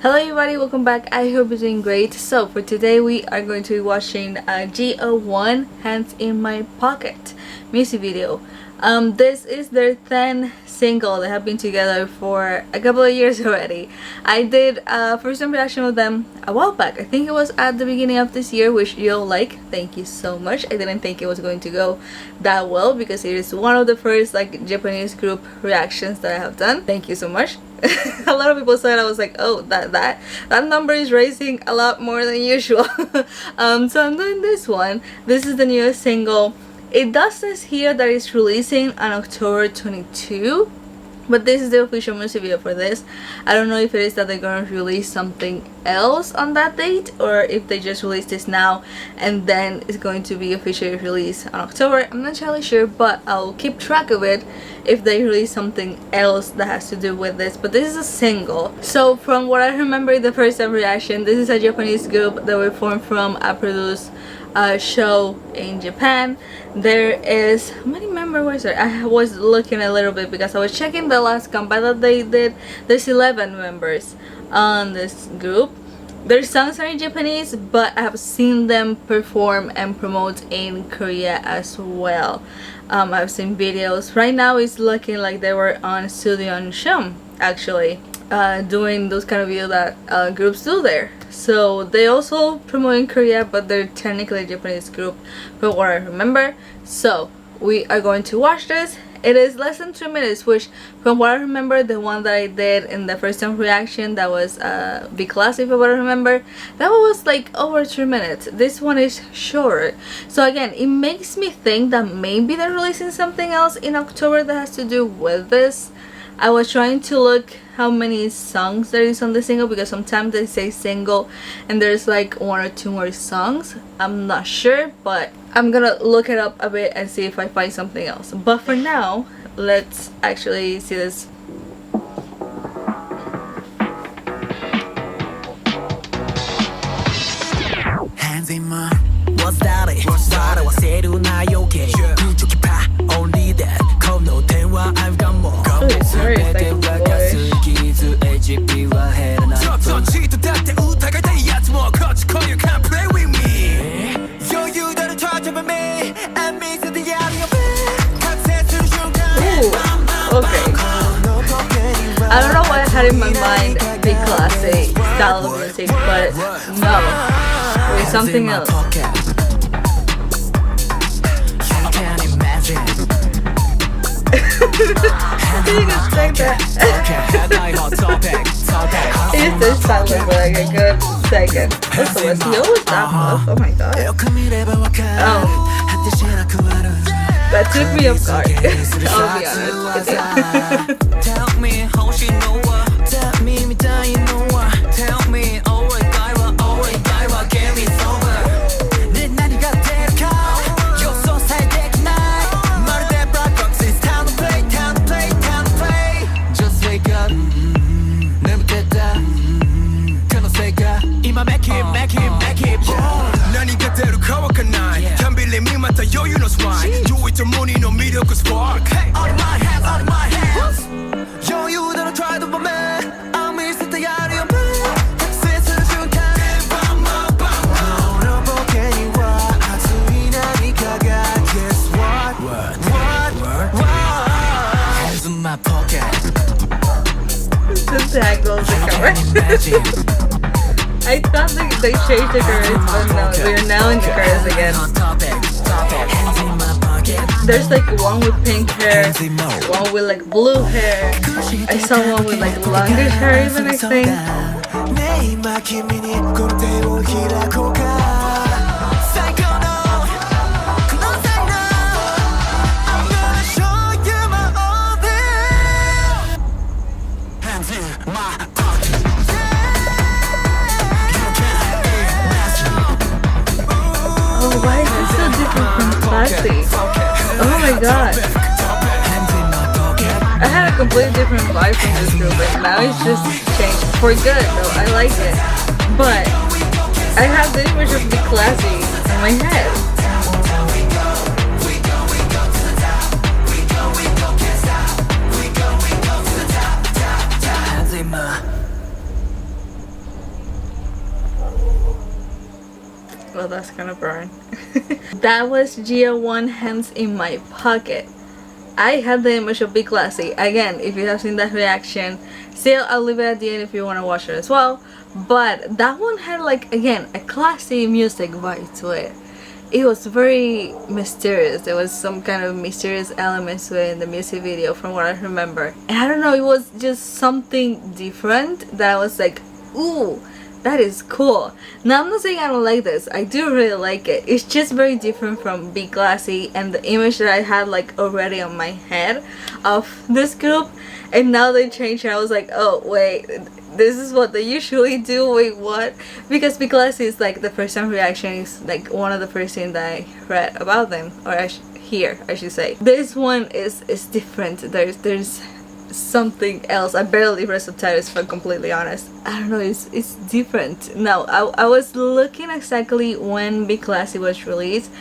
Hello everybody, welcome back. I hope you're doing great. So for today we are going to be watching JO1 Hands in My Pocket music video. This is their 10th single. They have been together for a couple of years already. I did first time reaction with them a while back. I think it was at the beginning of this year, which you'll like. Thank you so much. I didn't think it was going to go that well because it is one of the first like Japanese group reactions that I have done. Thank you so much. A lot of people said, I was like, oh, that number is raising a lot more than usual. So I'm doing this one. This is the newest single. It does says here that it's releasing on October 22, but this is the official music video for this. I don't know if it is that they're gonna release something else on that date, or if they just released this now and then it's going to be officially released on October. I'm not entirely sure, but I'll keep track of it if they release something else that has to do with this. But this is a single. So from what I remember in the first time reaction, this is a Japanese group that were formed from a produced show in Japan. There is, how many members was there? I was looking a little bit because I was checking the last comeback that they did. There's 11 members on this group. Their songs are in Japanese, but I have seen them perform and promote in Korea as well. I've seen videos. Right now it's looking like they were on Studio on Shum, actually, doing those kind of videos that groups do there. So they also promote in Korea, but they're technically a Japanese group from what I remember. So we are going to watch this. It is less than 2 minutes, which from what I remember, the one that I did in the first time reaction, that was Be Classy, for what I remember, that one was like over 3 minutes. This one is short. So again, it makes me think that maybe they're releasing something else in October that has to do with this. I was trying to look how many songs there is on the single, because sometimes they say single and there's like 1 or 2 more songs. I'm not sure, but I'm gonna look it up a bit and see if I find something else. But for now, let's actually see this. Hands in my, what's that? Only that. I've got more. It's very like okay. I don't know why I had in my mind Be Classy style of music, but no, it was something else. You can say that. It is silent for like a good second. Also, was he always that much? Oh my god. That took me off guard. I'll be honest. Tell me how she know what. Tell me tell me get me sober. You're so sad night. Black box, it's time to play. Just wake up. Never get down. Can I say God? Ima make it. Nani get there to cover canine. Can't believe me, but you know swine. You with your money, no media could spark. Out of my hands. Yo, you don't try to be man. I'm missing the idea. Hands in my pocket. The tag goes the cover. I thought they changed the chorus, but no, we're now in the chorus again. There's like one with pink hair, one with like blue hair. I saw one with like longer hair even, I think. Why is this so different from Classy? Oh my god. I had a completely different vibe from this group, but now it's just changed. For good though, I like it. But I have the image of Be Classy in my head. well, that's gonna burn. That was JO1 Hands in My Pocket. I had the image of Big Classy. Again, if you have seen that reaction, still I'll leave it at the end if you want to watch it as well. But that one had, like, again, a classy music vibe to it. It was very mysterious. There was some kind of mysterious elements to it in the music video from what I remember. And I don't know, it was just something different that I was like, ooh, that is cool. Now, I'm not saying I don't like this. I do really like it. It's just very different from Be Classy and the image that I had, like, already on my head of this group. And now they changed it. I was like, oh wait, this is what they usually do. Wait, what? Because Be Classy is like the first time reaction is like one of the first things that I read about them, or I should say. This one is different. There's something else. I barely read subtitles, if I'm completely honest. I don't know, it's different. Now, I was looking exactly when Be Classy was released,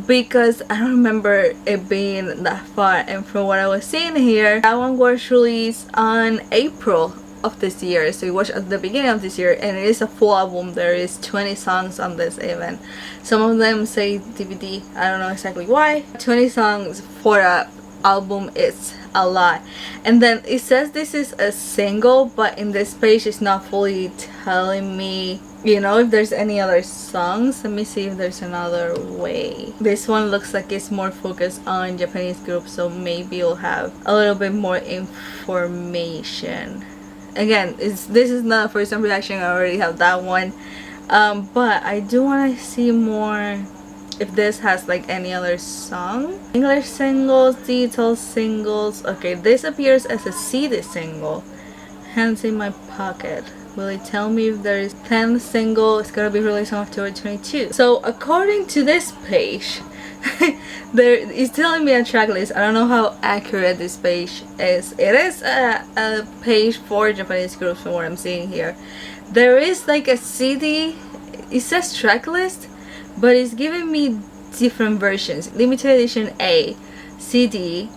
because I don't remember it being that far, and from what I was seeing here, that one was released on April of this year, so it was at the beginning of this year, and it is a full album. There is 20 songs on this even. Some of them say DVD, I don't know exactly why. 20 songs for a album is a lot. And then it says this is a single, but in this page it's not fully telling me, you know, if there's any other songs. Let me see if there's another way. This one looks like it's more focused on Japanese groups, so maybe you'll have a little bit more information. Again, this is not a first time reaction. I already have that one, but I do want to see more if this has like any other song. English singles, digital singles. Okay, this appears as a CD single. Hands in My Pocket. Will it tell me if there is 10th single? It's gonna be released on October 22. So according to this page, there is telling me a track list. I don't know how accurate this page is. It is a page for Japanese groups from what I'm seeing here. There is like a CD. It says track list, but it's giving me different versions. Limited edition A, CD,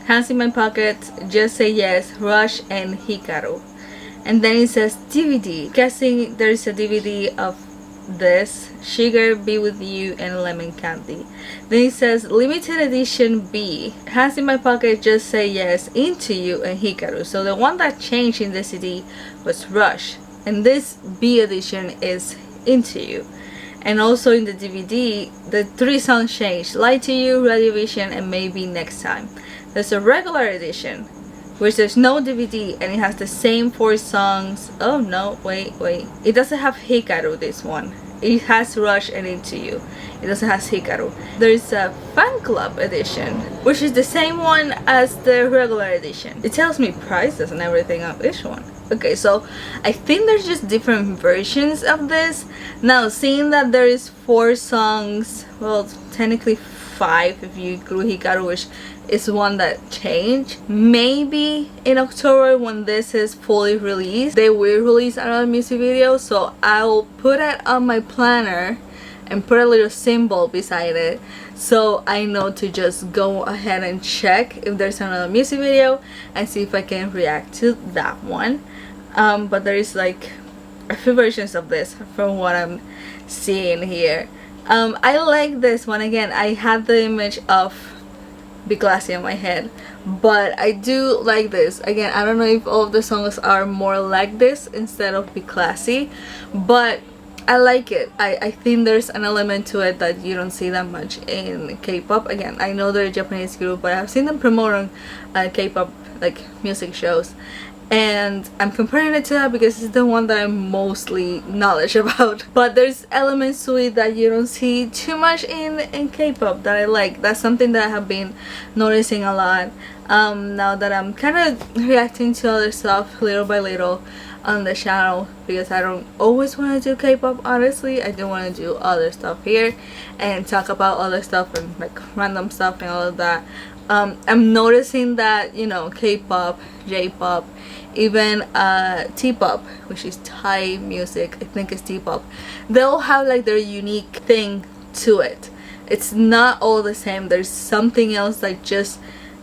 Hands in My Pocket, Just Say Yes, Rush, and Hikaru. And then it says DVD. Guessing there is a DVD of this, Sugar, Be With You, and Lemon Candy. Then it says Limited Edition B, Hands in My Pocket, Just Say Yes, Into You, and Hikaru. So the one that changed in the CD was Rush, and this B edition is Into You. And also in the DVD, the 3 songs changed: Lie to You, Radio Vision, and Maybe Next Time. There's a regular edition, which there's no DVD, and it has the same 4 songs. Oh no, wait. It doesn't have Hikaru, this one. It has Rush and Into You. It doesn't have Hikaru. There's a fan club edition, which is the same one as the regular edition. It tells me prices and everything of each one. Okay, so I think there's just different versions of this. Now, seeing that there is 4 songs, well, technically 5 if you include Hikaru, which is one that changed. Maybe in October, when this is fully released, they will release another music video, so I'll put it on my planner and put a little symbol beside it, so I know to just go ahead and check if there's another music video and see if I can react to that one. But there is like a few versions of this from what I'm seeing here. I like this one. Again, I had the image of Be Classy in my head, but I do like this. Again, I don't know if all of the songs are more like this instead of Be Classy, but I like it. I think there's an element to it that you don't see that much in K-pop. Again, I know they're a Japanese group, but I've seen them promoting K-pop like music shows, and I'm comparing it to that because it's the one that I'm mostly knowledgeable about. But there's elements to it that you don't see too much in K-pop that I like. That's something that I have been noticing a lot now that I'm kind of reacting to other stuff little by little on the channel, because I don't always want to do K-pop. Honestly, I do want to do other stuff here and talk about other stuff and like random stuff and all of that. I'm noticing that, you know, K-pop, J-pop, even T-pop, which is Thai music, I think it's T-pop, they all have like their unique thing to it. It's not all the same. There's something else that just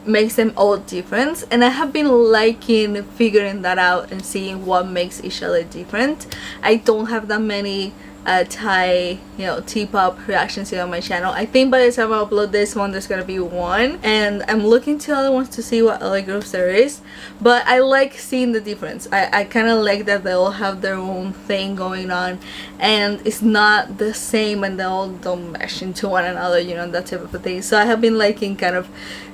makes them all different, and I have been liking figuring that out and seeing what makes each other different. I don't have that many Thai, T-pop reactions here on my channel. I think by the time I upload this one, there's gonna be one, and I'm looking to other ones to see what other groups there is. But I like seeing the difference. I kind of like that they all have their own thing going on, and it's not the same, and they all don't mesh into one another, that type of a thing. So I have been liking kind of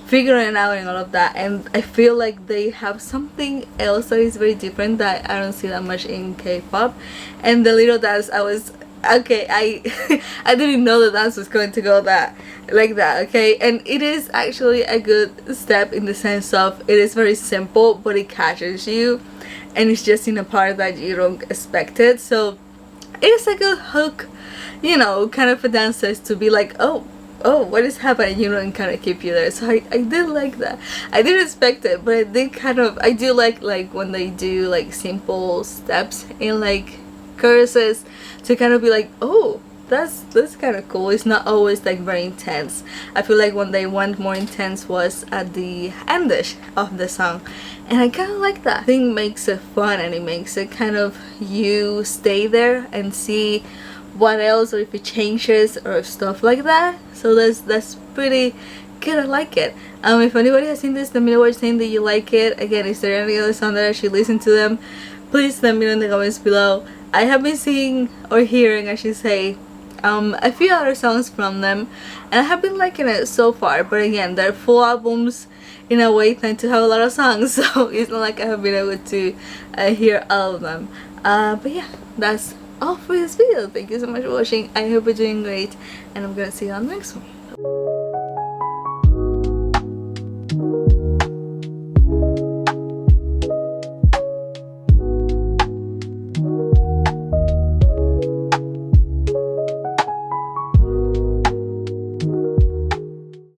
figuring out and all of that, and I feel like they have something else that is very different that I don't see that much in K-pop. And the little dance, I was okay, I didn't know the dance was going to go like that, okay? And it is actually a good step in the sense of it is very simple, but it catches you, and it's just in a part that you don't expect it. So it is a good hook, kind of a dancer to be like, oh, what is happening, and kind of keep you there. So I did like that. I didn't expect it, but I do like when they do like simple steps in like choruses, to kind of be like, oh, that's kind of cool. It's not always like very intense. I feel like when they went more intense was at the endish of the song, and I kind of like that. I think it makes it fun, and it makes it kind of you stay there and see what else, or if it changes or stuff like that. So that's pretty good. I like it. If anybody has seen this, let me know what you're saying that you like it. Again, is there any other song that I should listen to them? Please let me know in the comments below. I have been seeing, or hearing I should say, a few other songs from them, and I have been liking it so far. But again, their full albums in a way tend to have a lot of songs, so it's not like I have been able to hear all of them. But yeah, that's all for this video. Thank you so much for watching. I hope you're doing great, and I'm gonna see you on the next one.